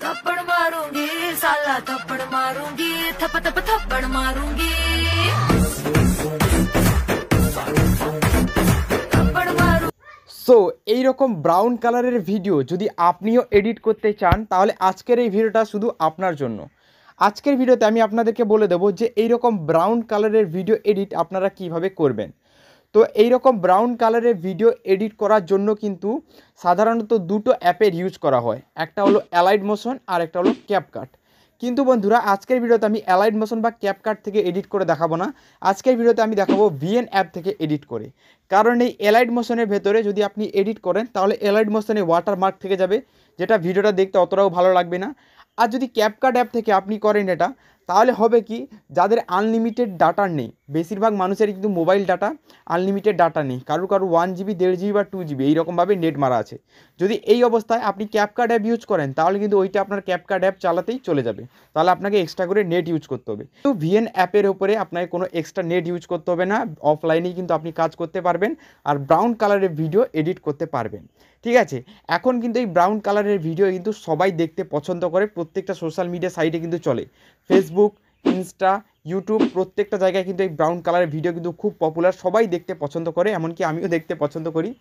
थप्पड़ मारूंगी साला थप्पड़ मारूंगी थप थप थप्पड़ मारूंगी थप्पड़ मारू। সো এইরকম ব্রাউন কালারের ভিডিও যদি আপনিও এডিট করতে চান তাহলে আজকের এই ভিডিওটা শুধু আপনার জন্য। আজকের ভিডিওতে আমি আপনাদেরকে বলে দেবো যে এইরকম ব্রাউন কালারের ভিডিও এডিট আপনারা কিভাবে করবেন। তো এইরকম ব্রাউন কালারের ভিডিও এডিট করার জন্য কিন্তু সাধারণত দুটো অ্যাপের ইউজ করা হয়, একটা হলো অ্যালাইড মোশন আর একটা হলো ক্যাপকাট। কিন্তু বন্ধুরা আজকের ভিডিওতে আমি অ্যালাইড মোশন বা ক্যাপকাট থেকে এডিট করে দেখাবো না, আজকের ভিডিওতে আমি দেখাবো ভিএন অ্যাপ থেকে এডিট করে। কারণ এই অ্যালাইড মোশনের ভেতরে যদি আপনি এডিট করেন তাহলে অ্যালাইড মোশনে ওয়াটারমার্ক থেকে যাবে, যেটা ভিডিওটা দেখতে অতটাও ভালো লাগবে না। আর যদি ক্যাপকাট অ্যাপ থেকে আপনি করেন এটা, তাহলে হবে কি, যাদের আনলিমিটেড ডাটা নেই, বেশিরভাগ মানুষের কিন্তু মোবাইল ডাটা আনলিমিটেড ডাটা নেই, কারোর 1 GB 1.5 GB বা 2 GB এইরকমভাবে নেট মারা আছে। যদি এই অবস্থায় আপনি ক্যাপকাট অ্যাপ ইউজ করেন তাহলে কিন্তু ওইটা আপনার ক্যাপকাট অ্যাপ চালাতেই চলে যাবে, তাহলে আপনাকে এক্সট্রা করে নেট ইউজ করতে হবে। তো ভিএন অ্যাপের ওপরে আপনাকে কোনো এক্সট্রা নেট ইউজ করতে হবে না, অফলাইনেই কিন্তু আপনি কাজ করতে পারবেন আর ব্রাউন কালারের ভিডিও এডিট করতে পারবেন। ঠিক আছে, এখন কিন্তু এই ব্রাউন কালারের ভিডিও কিন্তু সবাই দেখতে পছন্দ করে, প্রত্যেকটা সোশ্যাল মিডিয়া সাইটে কিন্তু চলে, ফেসবুক, ইনস্টা, ইউটিউব, প্রত্যেকটা জায়গায় কিন্তু এই ব্রাউন কালারের ভিডিও কিন্তু খুব পপুলার, সবাই দেখতে পছন্দ করে, এমনকি আমিও দেখতে পছন্দ করি।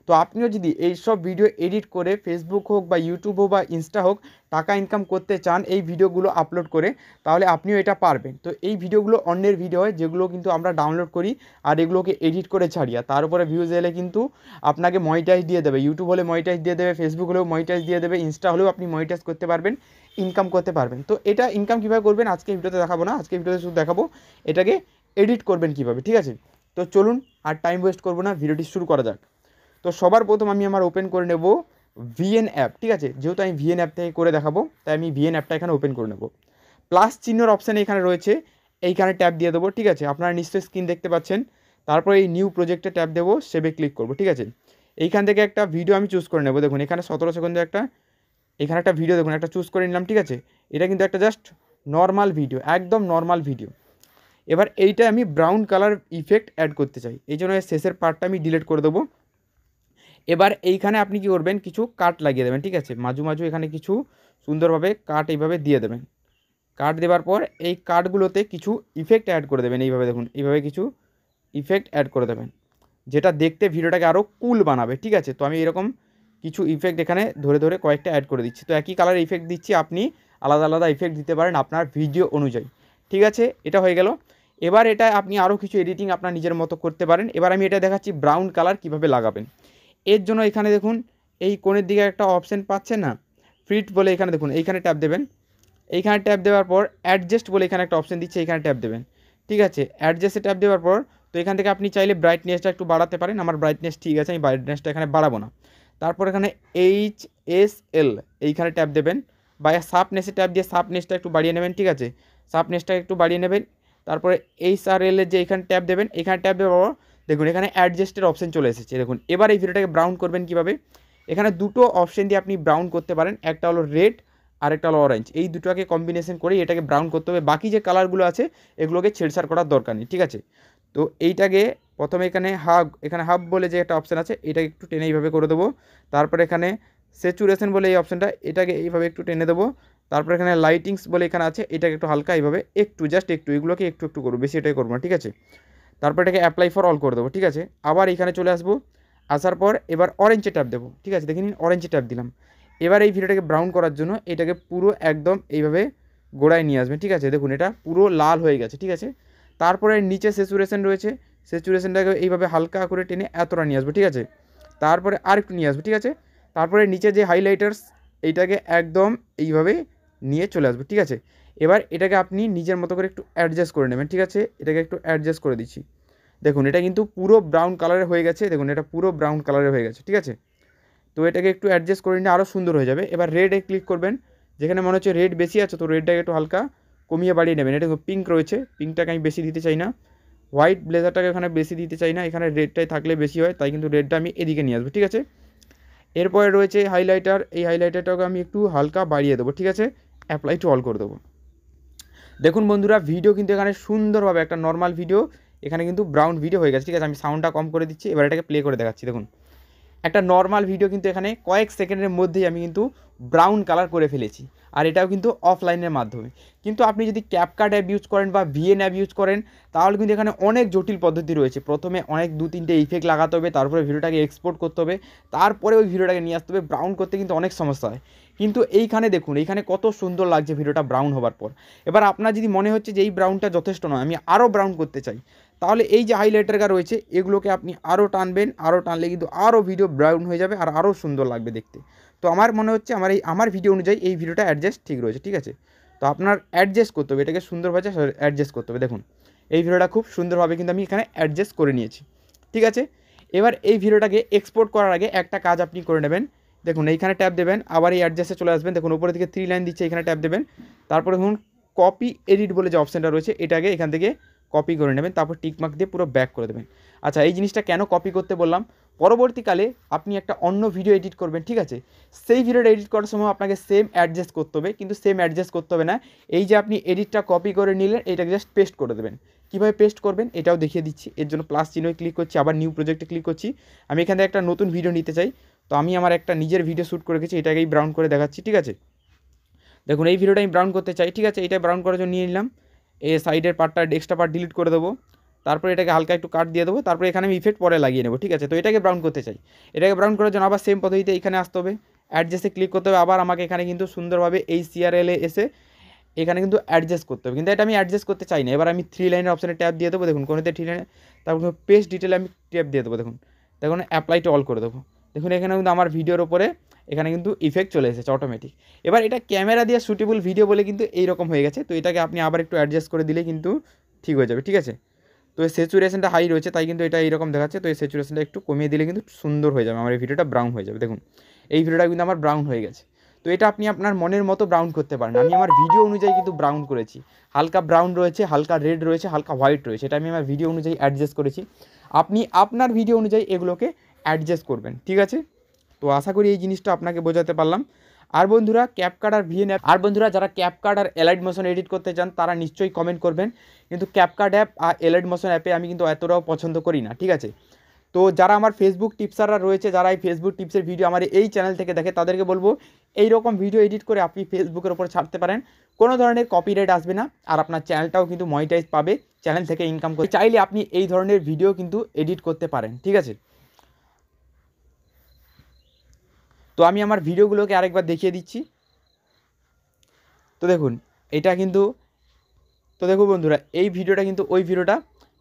তো আপনিও যদি এইসব ভিডিও এডিট করে ফেসবুক হোক বা ইউটিউব হোক বা ইনস্টা হোক টাকা ইনকাম করতে চান এই ভিডিওগুলো আপলোড করে, তাহলে আপনিও এটা পারবেন। তো এই ভিডিওগুলো অন্যের ভিডিও হয় যেগুলো কিন্তু আমরা ডাউনলোড করি আর এগুলোকে এডিট করে ছাড়ি, আর তার উপরে ভিউজ এলে কিন্তু আপনাকে মনিটাইজ দিয়ে দেবে, ইউটিউব হলে মনিটাইজ দিয়ে দেবে, ফেসবুক হলেও মনিটাইজ দিয়ে দেবে, ইনস্টা হলেও আপনি মনিটাইজ করতে পারবেন, ইনকাম করতে পারবেন। তো এটা ইনকাম কীভাবে করবেন আজকে ভিডিওতে দেখাবো না, আজকে ভিডিওতে শুধু দেখাবো এটাকে এডিট করবেন কীভাবে। ঠিক আছে, তো চলুন আর টাইম ওয়েস্ট করবো না, ভিডিওটি শুরু করা যাক। তো সবার প্রথম আমি আমার ওপেন করে নেব ভিএন অ্যাপ। ঠিক আছে, যেহেতু আমি ভিএন অ্যাপ থেকে করে দেখাবো তাই আমি ভিএন অ্যাপটা এখানে ওপেন করে নেব। প্লাস চিহ্নর অপশানে এখানে রয়েছে, এইখানে ট্যাপ দিয়ে দেবো। ঠিক আছে, আপনারা নিশ্চয়ই স্ক্রিন দেখতে পাচ্ছেন। তারপর এই নিউ প্রজেক্টে ট্যাপ দেবো, সেভে ক্লিক করবো। ঠিক আছে, এইখান থেকে একটা ভিডিও আমি চুজ করে নেব। দেখুন এখানে 17 সেকেন্ডের এখানে একটা ভিডিও দেখুন একটা চুজ করে নিলাম। ঠিক আছে, এটা কিন্তু একটা জাস্ট নর্মাল ভিডিও, একদম নর্মাল ভিডিও। এবার এইটা আমি ব্রাউন কালার ইফেক্ট অ্যাড করতে চাই, এই জন্য শেষের পার্টটা আমি ডিলিট করে দেবো। এবার এইখানে আপনি কি করবেন, কিছু কাট লাগিয়ে দেবেন। ঠিক আছে, মাঝু এখানে কিছু সুন্দরভাবে কাট এইভাবে দিয়ে দেবেন। কাট দেওয়ার পর এই কাটগুলোতে কিছু ইফেক্ট অ্যাড করে দেবেন, এইভাবে দেখুন এইভাবে কিছু ইফেক্ট অ্যাড করে দেবেন, যেটা দেখতে ভিডিওটাকে আরও কুল বানাবে। ঠিক আছে, তো আমি এরকম কিছু ইফেক্ট এখানে ধরে কয়েকটা অ্যাড করে দিচ্ছি। তো একই কালার ইফেক্ট দিচ্ছি, আপনি আলাদা আলাদা ইফেক্ট দিতে পারেন আপনার ভিডিও অনুযায়ী। ঠিক আছে, এটা হয়ে গেল। এবার এটা আপনি আরও কিছু এডিটিং আপনার নিজের মতো করতে পারেন। এবার আমি এটা দেখাচ্ছি ব্রাউন কালার কীভাবে লাগাবেন। এর জন্য এখানে দেখুন এই কোণের দিকে একটা অপশান পাচ্ছেন না, ফিট বলে, এখানে দেখুন এইখানে ট্যাপ দেবেন। এইখানে ট্যাপ দেওয়ার পর অ্যাডজাস্ট বলে এখানে একটা অপশান দিচ্ছে, এইখানে ট্যাপ দেবেন। ঠিক আছে, অ্যাডজাস্টে ট্যাপ দেওয়ার পর তো এখান থেকে আপনি চাইলে ব্রাইটনেসটা একটু বাড়াতে পারেন, আমার ব্রাইটনেস ঠিক আছে, আমি ব্রাইটনেসটা এখানে বাড়াবো না। তারপর এখানে HSL এইখানে ট্যাপ দেবেন, বা শার্পনেসে ট্যাপ দিয়ে শার্পনেসটা একটু বাড়িয়ে নেবেন। ঠিক আছে, শার্পনেসটা একটু বাড়িয়ে নেবেন। তারপরে HRL এর যে এখানে ট্যাপ দেবেন, এখানে ট্যাপ দেওয়ার পর দেখুন এখানে অ্যাডজাস্টের অপশান চলে এসেছে। দেখুন এবার এই ভিডিওটাকে ব্রাউন করবেন কীভাবে, এখানে দুটো অপশান দিয়ে আপনি ব্রাউন করতে পারেন, একটা হলো রেড আর একটা হলো অরেঞ্জ, এই দুটোকে কম্বিনেশন করে এটাকে ব্রাউন করতে হবে, বাকি যে কালারগুলো আছে এগুলোকে ছেড়ছাড় করার দরকার নেই। ঠিক আছে, তো এইটাকে প্রথমে এখানে হাব বলে যে একটা অপশান আছে এটাকে একটু টেনে এইভাবে করে দেবো। তারপর এখানে স্যাচুরেশন বলে এই অপশানটা, এটাকে এইভাবে একটু টেনে দেবো। তারপর এখানে লাইটিংস বলে এখানে আছে, এটাকে একটু হালকা এইভাবে একটু জাস্ট একটু, এগুলোকে একটু করবো, বেশি এটাই করবো না। ঠিক আছে, তারপর এটাকে অ্যাপ্লাই ফর অল করে দেবো। ঠিক আছে, আবার এখানে চলে আসবো, আসার পর এবার অরেঞ্জে ট্যাপ দেবো। ঠিক আছে, দেখে নিন অরেঞ্জে ট্যাপ দিলাম। এবার এই ভিডিওটাকে ব্রাউন করার জন্য এটাকে পুরো একদম এইভাবে গোড়ায় নিয়ে আসবেন। ঠিক আছে, দেখুন এটা পুরো লাল হয়ে গেছে। ঠিক আছে, তারপরে নিচে স্যাচুরেশন রয়েছে, স্যাচুরেশনটাকে এইভাবে হালকা করে টেনে এতটা নিয়ে আসবো। ঠিক আছে, তারপরে আর একটু নিয়ে আসবো। ঠিক আছে, তারপরে নিচে যে হাইলাইটার্স এইটাকে একদম এইভাবে নিয়ে চলে আসবো। ঠিক আছে, এবার এটাকে আপনি নিজের মতো করে একটু অ্যাডজাস্ট করে নেবেন। ঠিক আছে, এটাকে একটু অ্যাডজাস্ট করে দিচ্ছি। দেখুন এটা কিন্তু পুরো ব্রাউন কালারের হয়ে গেছে, দেখুন এটা পুরো ব্রাউন কালারের হয়ে গেছে। ঠিক আছে, তো এটাকে একটু অ্যাডজাস্ট করে নিলে আরও সুন্দর হয়ে যাবে। এবার রেডে ক্লিক করবেন, যেখানে মনে হচ্ছে রেড বেশি আছে তো রেডটাকে একটু হালকা কমিয়ে বাড়িয়ে নেবেন। এটা পিঙ্ক রয়েছে, পিঙ্কটাকে আমি বেশি দিতে চাই না, হোয়াইট ব্লেজারটাকে এখানে বেশি দিতে চাই না, এখানে রেডটাই থাকলে বেশি হয়, তাই কিন্তু রেডটা আমি এদিকে নিয়ে আসবো। ঠিক আছে, এরপরে রয়েছে হাইলাইটার, এই হাইলাইটারটাকে আমি একটু হালকা বাড়িয়ে দেবো। ঠিক আছে, অ্যাপ্লাই টু অল করে দেবো। দেখুন বন্ধুরা ভিডিও কিন্তু এখানে সুন্দরভাবে একটা নর্মাল ভিডিও এখানে কিন্তু ব্রাউন ভিডিও হয়ে গেছে। ঠিক আছে, আমি সাউন্ডটা কম করে দিচ্ছি, এবার এটাকে প্লে করে দেখাচ্ছি। দেখুন একটা নর্মাল ভিডিও কিন্তু এখানে কয়েক সেকেন্ডের মধ্যেই আমি কিন্তু ব্রাউন কালার করে ফেলেছি। আর এটাও কিন্তু অফলাইনের মাধ্যমে। কিন্তু আপনি যদি ক্যাপকাট অ্যাপ ইউজ করেন বা ভিএন অ্যাপ ইউজ করেন তাহলে কিন্তু এখানে অনেক জটিল পদ্ধতি রয়েছে। প্রথমে অনেক 2-3টে ইফেক্ট লাগাতে হবে, তারপরে ভিডিওটাকে এক্সপোর্ট করতে হবে, তারপরে ওই ভিডিওটাকে নিয়ে আসতে হবে। ব্রাউন করতে কিন্তু অনেক সমস্যা হয়। কিন্তু এইখানে দেখুন, এইখানে কত সুন্দর লাগছে ভিডিওটা ব্রাউন হবার পর। এবার আপনার যদি মনে হচ্ছে যে এই ব্রাউনটা যথেষ্ট নয়, আমি আরও ব্রাউন করতে চাই, তাহলে এই যে হাইলাইটারটা রয়েছে এগুলোকে আপনি আরও টানবেন, আরও টানলে কিন্তু আরও ভিডিও ব্রাউন হয়ে যাবে আর আরও সুন্দর লাগবে দেখতে। তো আমার মনে হচ্ছে আমার ভিডিও অনুযায়ী এই ভিডিওটা অ্যাডজাস্ট ঠিক রয়েছে, ঠিক আছে। তো আপনার অ্যাডজাস্ট করতে হবে, এটাকে সুন্দরভাবে অ্যাডজাস্ট করতে হবে। দেখুন এই ভিডিওটা খুব সুন্দরভাবে কিন্তু আমি এখানে অ্যাডজাস্ট করে নিয়েছি, ঠিক আছে। এবার এই ভিডিওটাকে এক্সপোর্ট করার আগে একটা কাজ আপনি করে নেবেন। দেখুন এইখানে ট্যাপ দেবেন, আবার এই অ্যাডজাস্টে চলে আসবেন। দেখুন উপরে থেকে 3 লাইন দিচ্ছে, এখানে ট্যাপ দেবেন। তারপরে দেখুন কপি এডিট বলে যে অপশানটা রয়েছে এটাকে এখান থেকে কপি করে নেবেন, তারপর টিকমার্ক দিয়ে পুরো ব্যাক করে দেবেন। আচ্ছা, এই জিনিসটা কেন কপি করতে বললাম, পরবর্তীকালে আপনি একটা অন্য ভিডিও এডিট করবেন, ঠিক আছে। সেই ভিডিওটা এডিট করার সময় আপনাকে সেম অ্যাডজাস্ট করতে হবে, কিন্তু সেম অ্যাডজাস্ট করতে হবে না। এই যে আপনি এডিটটা কপি করে নিলেন, এটাকে জাস্ট পেস্ট করে দেবেন। কীভাবে পেস্ট করবেন এটাও দেখিয়ে দিচ্ছি। এর জন্য প্লাস চিহ্নে ক্লিক করছি, আবার নিউ প্রজেক্টে ক্লিক করছি। আমি এখান থেকে একটা নতুন ভিডিও নিতে চাই, তো আমি আমার একটা নিজের ভিডিও শ্যুট করে রেখেছি, এটাকেই ব্রাউন করে দেখাচ্ছি, ঠিক আছে। দেখুন এই ভিডিওটা আমি ব্রাউন করতে চাই, ঠিক আছে। এটা ব্রাউন করার জন্য নিয়ে নিলাম। এই সাইডের পার্টটা এক্সট্রা পার্ট ডিলিট করে দেবো, তারপরে এটাকে হালকা একটু কাট দিয়ে দেবো, তারপরে এখানে আমি ইফেক্ট পরে লাগিয়ে নেবো, ঠিক আছে। তো এটাকে ব্রাউন করতে চাই। এটাকে ব্রাউন করার জন্য আবার সেম পদ্ধতিতে এখানে আসতে হবে, অ্যাডজাস্টে ক্লিক করতে হবে। আবার আমাকে এখানে কিন্তু সুন্দরভাবে এই সিআরএলে এসে এখানে কিন্তু অ্যাডজাস্ট করতে হবে, কিন্তু এটা আমি অ্যাডজাস্ট করতে চাই না। এবার আমি 3 লাইনের অপশানে ট্যাপ দিয়ে দেবো। দেখুন কোনোতে 3 লাইনে, তারপর পেস্ট ডিটেলে আমি ট্যাপ দিয়ে দেবো। দেখুন অ্যাপ্লাই টু অল করে দেবো। দেখুন এখানে কিন্তু আমার ভিডিওর ওপরে এখানে কিন্তু ইফেক্ট চলে এসেছে অটোমেটিক। এবার এটা ক্যামেরা দিয়ে শ্যুটেবল ভিডিও বলে কিন্তু এইরকম হয়ে গেছে। তো এটাকে আপনি আবার একটু অ্যাডজাস্ট করে দিলে কিন্তু ঠিক হয়ে যাবে, ঠিক আছে। তো এই স্যাচুরেশনটা হাই রয়েছে তাই কিন্তু এটা এইরকম দেখাচ্ছে। তো এই স্যাচুরেশনটা একটু কমিয়ে দিলে কিন্তু সুন্দর হয়ে যাবে, আমার এই ভিডিওটা ব্রাউন হয়ে যাবে। দেখুন এই ভিডিওটা কিন্তু আমার ব্রাউন হয়ে গেছে। তো এটা আপনি আপনার মনের মতো ব্রাউন করতে পারেন। আমি আমার ভিডিও অনুযায়ী কিন্তু ব্রাউন করেছি। হালকা ব্রাউন রয়েছে, হালকা রেড রয়েছে, হালকা হোয়াইট রয়েছে, এটা আমি আমার ভিডিও অনুযায়ী অ্যাডজাস্ট করেছি। আপনি আপনার ভিডিও অনুযায়ী এগুলোকে অ্যাডজাস্ট করবেন, ঠিক আছে। তো আশা করি এই জিনিসটা আপনাকে বোঝাতে পারলাম। আর বন্ধুরা ক্যাপকাট আর ভিএন অ্যাপ, আর বন্ধুরা যারা ক্যাপকাট আর এলাইট মোশন এডিট করতে চান তারা নিশ্চয়ই কমেন্ট করবেন। কিন্তু ক্যাপকাট অ্যাপ আর এলাইট মোশন অ্যাপে আমি কিন্তু এতটাও পছন্দ করি না, ঠিক আছে। তো যারা আমার ফেসবুক টিপসাররা রয়েছে, যারা এই ফেসবুক টিপসের ভিডিও আমার এই চ্যানেল থেকে দেখে, তাদেরকে বলবো এই রকম ভিডিও এডিট করে আপনি ফেসবুকের ওপর ছাড়তে পারেন, কোনো ধরনের কপিরাইট আসবে না, আর আপনার চ্যানেলটাও কিন্তু মনিটাইজ পাবে, চ্যানেল থেকে ইনকাম করে চাইলে আপনি এই ধরনের ভিডিও কিন্তু এডিট করতে পারেন, ঠিক আছে। তো আমি আমার ভিডিওগুলোকে আরেকবার দেখিয়ে দিচ্ছি। তো দেখুন এটা কিন্তু, তো দেখুন বন্ধুরা এই ভিডিওটা কিন্তু ওই ভিডিওটা,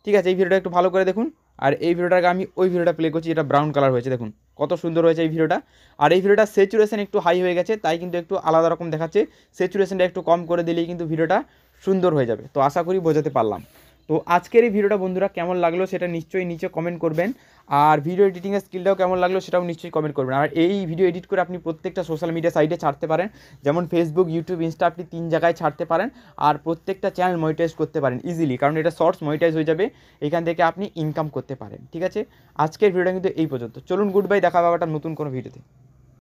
ঠিক আছে। এই ভিডিওটা একটু ভালো করে দেখুন, আর এই ভিডিওটাকে আমি ওই ভিডিওটা প্লে করছি, এটা ব্রাউন কালার হয়েছে, দেখুন কত সুন্দর হয়েছে এই ভিডিওটা। আর এই ভিডিওটা স্যাচুরেশন একটু হাই হয়ে গেছে, তাই কিন্তু একটু আলাদা রকম দেখাচ্ছে। স্যাচুরেশনটা একটু কম করে দিলেই কিন্তু ভিডিওটা সুন্দর হয়ে যাবে। তো আশা করি বোঝাতে পারলাম। তো আজকের এই ভিডিওটা বন্ধুরা কেমন লাগলো সেটা নিশ্চয়ই নিচে কমেন্ট করবেন, আর ভিডিও এডিটিংয়ের স্কিলটাও কেমন লাগলো সেটাও নিশ্চয়ই কমেন্ট করবেন। আর এই ভিডিও এডিট করে আপনি প্রত্যেকটা সোশ্যাল মিডিয়া সাইটে ছাড়তে পারেন, যেমন ফেসবুক, ইউটিউব, ইনস্টা, আপনি 3 জায়গায় ছাড়তে পারেন। আর প্রত্যেকটা চ্যানেল মনিটাইজ করতে পারেন ইজিলি, কারণ এটা শর্টস মনিটাইজ হয়ে যাবে, এখান থেকে আপনি ইনকাম করতে পারেন, ঠিক আছে। আজকের ভিডিওটা কিন্তু এই পর্যন্ত। চলুন গুড বাই, দেখা হবে একটা নতুন কোনো ভিডিওতে।